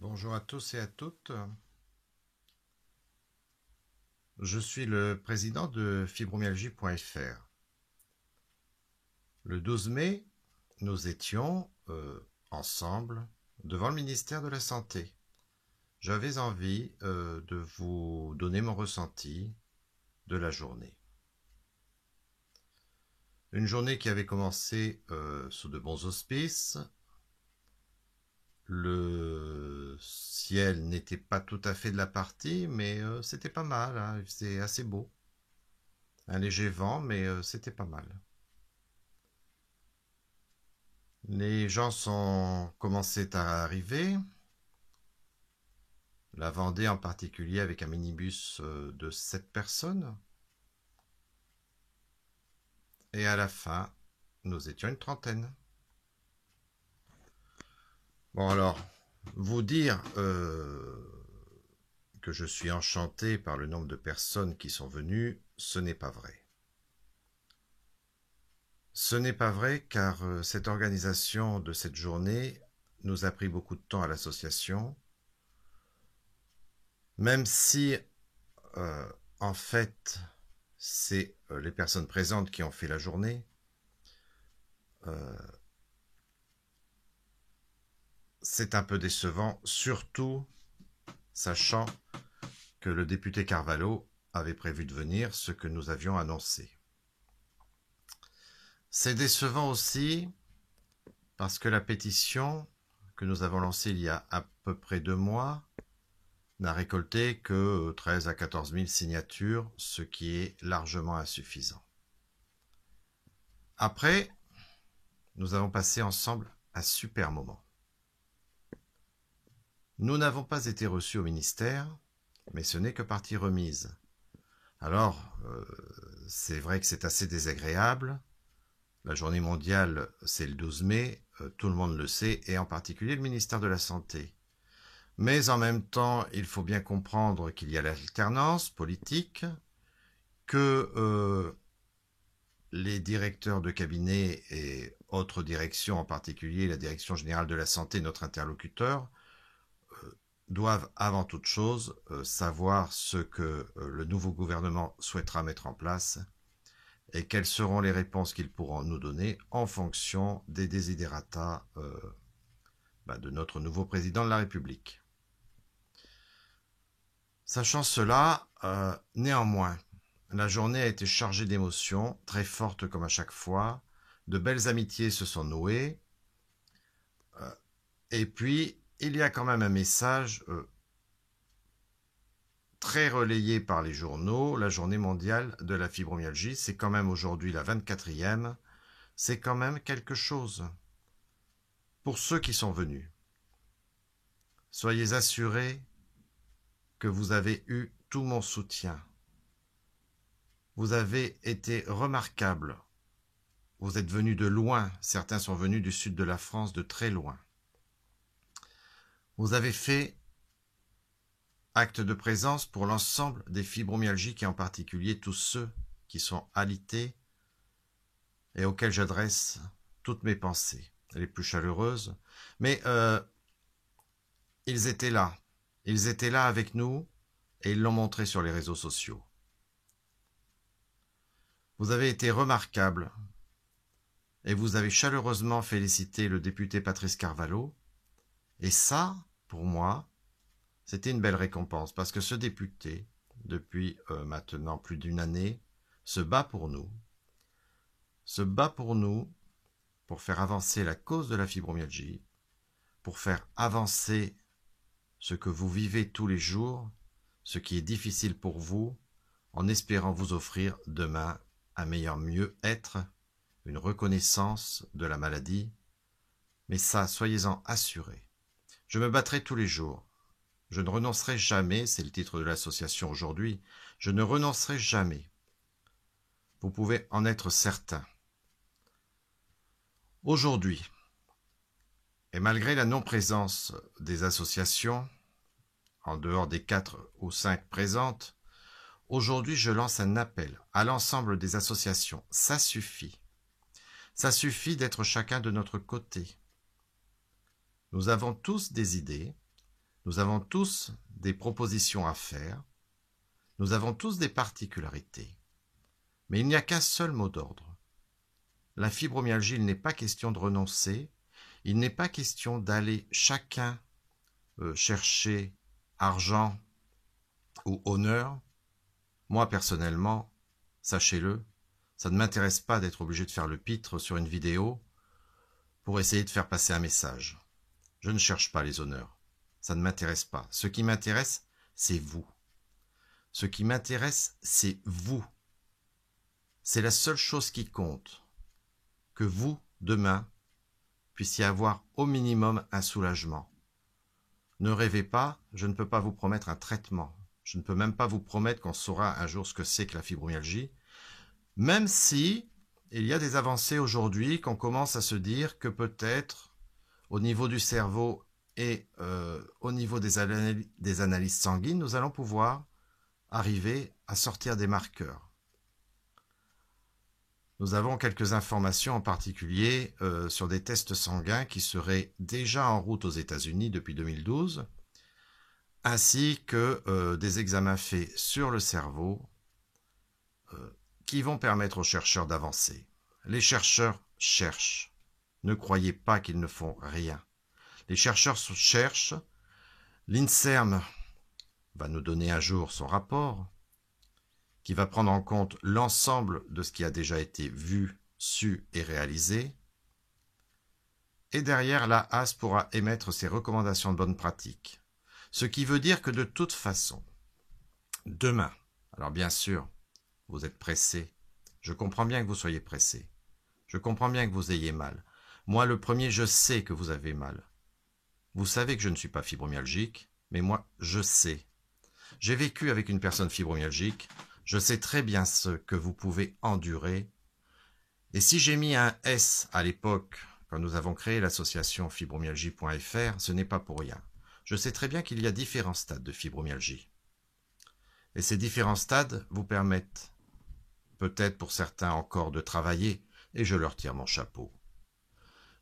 Bonjour à tous et à toutes. Je suis le président de fibromyalgie.fr. Le 12 mai, nous étions ensemble devant le ministère de la Santé. J'avais envie de vous donner mon ressenti de la journée. Une journée qui avait commencé sous de bons auspices. Le ciel n'était pas tout à fait de la partie, mais c'était pas mal, hein, il faisait assez beau. Un léger vent, mais c'était pas mal. Les gens sont commencé à arriver. La Vendée en particulier avec un minibus de 7 personnes. Et à la fin, nous étions une trentaine. Bon alors, vous dire que je suis enchanté par le nombre de personnes qui sont venues, ce n'est pas vrai. Ce n'est pas vrai car cette organisation de cette journée nous a pris beaucoup de temps à l'association. Même si, en fait, c'est les personnes présentes qui ont fait la journée, c'est un peu décevant, surtout sachant que le député Carvalho avait prévu de venir, ce que nous avions annoncé. C'est décevant aussi parce que la pétition que nous avons lancée il y a à peu près 2 mois n'a récolté que 13 à 14 000 signatures, ce qui est largement insuffisant. Après, nous avons passé ensemble un super moment. Nous n'avons pas été reçus au ministère, mais ce n'est que partie remise. Alors, c'est vrai que c'est assez désagréable. La journée mondiale, c'est le 12 mai, tout le monde le sait, et en particulier le ministère de la Santé. Mais en même temps, il faut bien comprendre qu'il y a l'alternance politique, que les directeurs de cabinet et autres directions, en particulier la Direction générale de la santé, notre interlocuteur, doivent avant toute chose savoir ce que le nouveau gouvernement souhaitera mettre en place et quelles seront les réponses qu'ils pourront nous donner en fonction des desiderata de notre nouveau président de la République. Sachant cela, néanmoins, la journée a été chargée d'émotions, très fortes comme à chaque fois, de belles amitiés se sont nouées, et puis il y a quand même un message très relayé par les journaux. La journée mondiale de la fibromyalgie, c'est quand même aujourd'hui la 24e, c'est quand même quelque chose. Pour ceux qui sont venus, soyez assurés que vous avez eu tout mon soutien. Vous avez été remarquables. Vous êtes venus de loin, certains sont venus du sud de la France, de très loin. Vous avez fait acte de présence pour l'ensemble des fibromyalgiques et en particulier tous ceux qui sont alités et auxquels j'adresse toutes mes pensées, les plus chaleureuses. Mais ils étaient là avec nous et ils l'ont montré sur les réseaux sociaux. Vous avez été remarquables et vous avez chaleureusement félicité le député Patrice Carvalho. Et ça, pour moi, c'était une belle récompense parce que ce député, depuis maintenant plus d'une année, se bat pour nous pour faire avancer la cause de la fibromyalgie, pour faire avancer ce que vous vivez tous les jours, ce qui est difficile pour vous, en espérant vous offrir demain un meilleur mieux-être, une reconnaissance de la maladie. Mais ça, soyez-en assurés. Je me battrai tous les jours. Je ne renoncerai jamais, c'est le titre de l'association aujourd'hui, je ne renoncerai jamais. Vous pouvez en être certain. Aujourd'hui, et malgré la non-présence des associations, en dehors des 4 ou 5 présentes, aujourd'hui je lance un appel à l'ensemble des associations. Ça suffit. Ça suffit d'être chacun de notre côté. Nous avons tous des idées, Nous avons tous des propositions à faire. Nous avons tous des particularités. Mais il n'y a qu'un seul mot d'ordre. La fibromyalgie, il n'est pas question de renoncer. Il n'est pas question d'aller chacun chercher argent ou honneur. Moi, personnellement, sachez-le, ça ne m'intéresse pas d'être obligé de faire le pitre sur une vidéo pour essayer de faire passer un message. Je ne cherche pas les honneurs. Ça ne m'intéresse pas. Ce qui m'intéresse, c'est vous. Ce qui m'intéresse, c'est vous. C'est la seule chose qui compte. Que vous, demain, puissiez avoir au minimum un soulagement. Ne rêvez pas, je ne peux pas vous promettre un traitement. Je ne peux même pas vous promettre qu'on saura un jour ce que c'est que la fibromyalgie. Même si il y a des avancées aujourd'hui qu'on commence à se dire que peut-être au niveau du cerveau et au niveau des analyses sanguines, nous allons pouvoir arriver à sortir des marqueurs. Nous avons quelques informations en particulier sur des tests sanguins qui seraient déjà en route aux États-Unis depuis 2012, ainsi que des examens faits sur le cerveau qui vont permettre aux chercheurs d'avancer. Les chercheurs cherchent. Ne croyez pas qu'ils ne font rien. Les chercheurs cherchent. L'INSERM va nous donner un jour son rapport qui va prendre en compte l'ensemble de ce qui a déjà été vu, su et réalisé. Et derrière, la HAS pourra émettre ses recommandations de bonne pratique. Ce qui veut dire que de toute façon, demain, alors bien sûr, vous êtes pressé. Je comprends bien que vous soyez pressé. Je comprends bien que vous ayez mal. Moi, le premier, je sais que vous avez mal. Vous savez que je ne suis pas fibromyalgique, mais moi, je sais. J'ai vécu avec une personne fibromyalgique. Je sais très bien ce que vous pouvez endurer. Et si j'ai mis un S à l'époque, quand nous avons créé l'association fibromyalgie.fr, ce n'est pas pour rien. Je sais très bien qu'il y a différents stades de fibromyalgie. Et ces différents stades vous permettent, peut-être pour certains encore, de travailler, et je leur tire mon chapeau.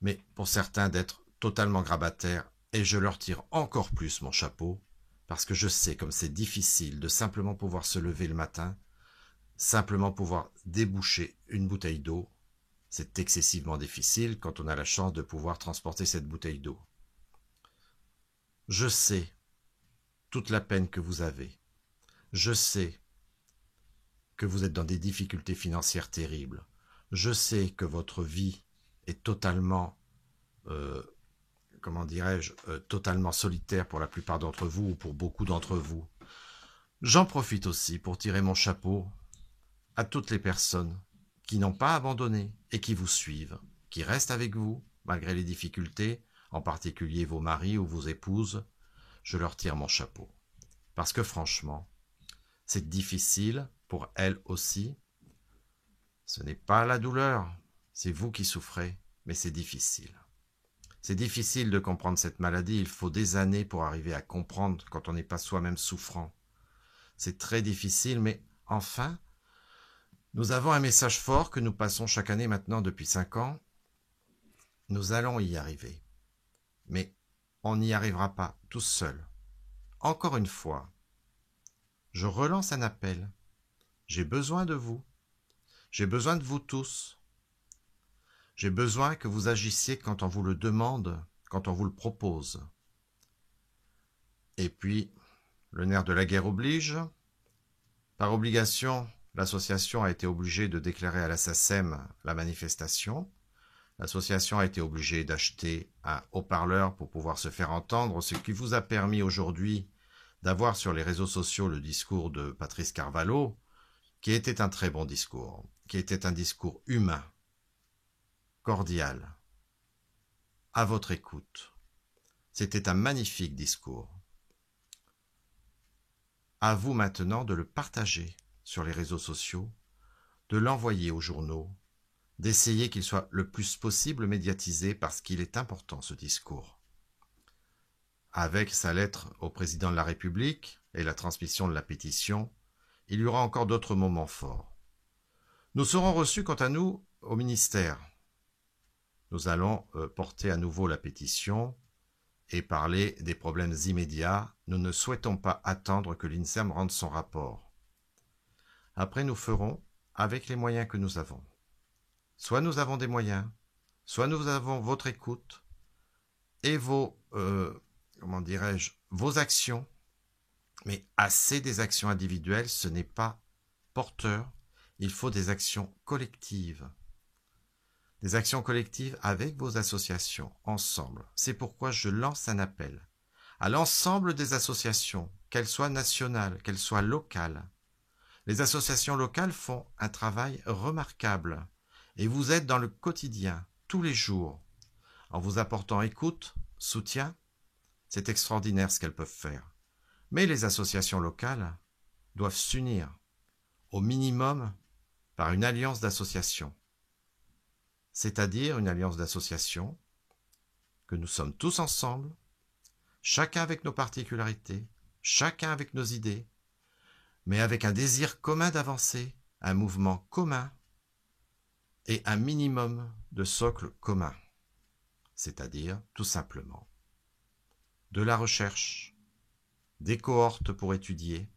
Mais pour certains d'être totalement grabataires, et je leur tire encore plus mon chapeau, parce que je sais comme c'est difficile de simplement pouvoir se lever le matin, simplement pouvoir déboucher une bouteille d'eau. C'est excessivement difficile quand on a la chance de pouvoir transporter cette bouteille d'eau. Je sais toute la peine que vous avez. Je sais que vous êtes dans des difficultés financières terribles. Je sais que votre vie est totalement, totalement solitaire pour la plupart d'entre vous ou pour beaucoup d'entre vous. J'en profite aussi pour tirer mon chapeau à toutes les personnes qui n'ont pas abandonné et qui vous suivent, qui restent avec vous malgré les difficultés, en particulier vos maris ou vos épouses. Je leur tire mon chapeau. Parce que franchement, c'est difficile pour elles aussi. Ce n'est pas la douleur, c'est vous qui souffrez, mais c'est difficile. C'est difficile de comprendre cette maladie, il faut des années pour arriver à comprendre quand on n'est pas soi-même souffrant. C'est très difficile, mais enfin, nous avons un message fort que nous passons chaque année maintenant depuis 5 ans. Nous allons y arriver. Mais on n'y arrivera pas tout seul. Encore une fois, je relance un appel. J'ai besoin de vous. J'ai besoin de vous tous. J'ai besoin que vous agissiez quand on vous le demande, quand on vous le propose. Et puis, le nerf de la guerre oblige. Par obligation, l'association a été obligée de déclarer à la SACEM la manifestation. L'association a été obligée d'acheter un haut-parleur pour pouvoir se faire entendre, ce qui vous a permis aujourd'hui d'avoir sur les réseaux sociaux le discours de Patrice Carvalho, qui était un très bon discours, qui était un discours humain, cordial, à votre écoute. C'était un magnifique discours. À vous maintenant de le partager sur les réseaux sociaux, de l'envoyer aux journaux, d'essayer qu'il soit le plus possible médiatisé parce qu'il est important ce discours. Avec sa lettre au président de la République et la transmission de la pétition, il y aura encore d'autres moments forts. Nous serons reçus quant à nous au ministère. Nous allons porter à nouveau la pétition et parler des problèmes immédiats. Nous ne souhaitons pas attendre que l'INSERM rende son rapport. Après, nous ferons avec les moyens que nous avons. Soit nous avons des moyens, soit nous avons votre écoute et vos, vos actions. Mais assez des actions individuelles, ce n'est pas porteur. Il faut des actions collectives. Des actions collectives avec vos associations, ensemble. C'est pourquoi je lance un appel à l'ensemble des associations, qu'elles soient nationales, qu'elles soient locales. Les associations locales font un travail remarquable et vous êtes dans le quotidien, tous les jours, en vous apportant écoute, soutien. C'est extraordinaire ce qu'elles peuvent faire. Mais les associations locales doivent s'unir, au minimum, par une alliance d'associations. C'est-à-dire une alliance d'associations que nous sommes tous ensemble, chacun avec nos particularités, chacun avec nos idées, mais avec un désir commun d'avancer, un mouvement commun et un minimum de socle commun. C'est-à-dire, tout simplement, de la recherche, des cohortes pour étudier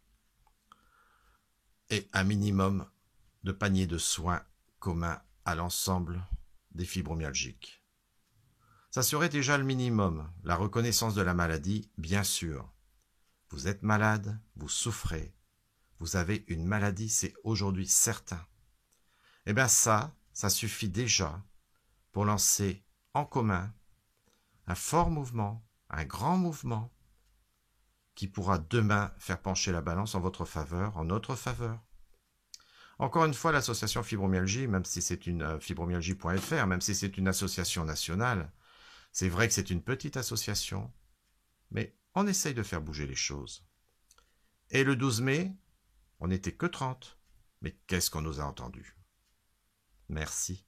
et un minimum de panier de soins communs à l'ensemble des fibromyalgiques. Ça serait déjà le minimum, la reconnaissance de la maladie, bien sûr. Vous êtes malade, vous souffrez, vous avez une maladie, c'est aujourd'hui certain. Eh bien ça suffit déjà pour lancer en commun un fort mouvement, un grand mouvement, qui pourra demain faire pencher la balance en votre faveur, en notre faveur. Encore une fois, l'association Fibromyalgie, même si c'est une fibromyalgie.fr, même si c'est une association nationale, c'est vrai que c'est une petite association, mais on essaye de faire bouger les choses. Et le 12 mai, on n'était que 30, mais qu'est-ce qu'on nous a entendu? Merci.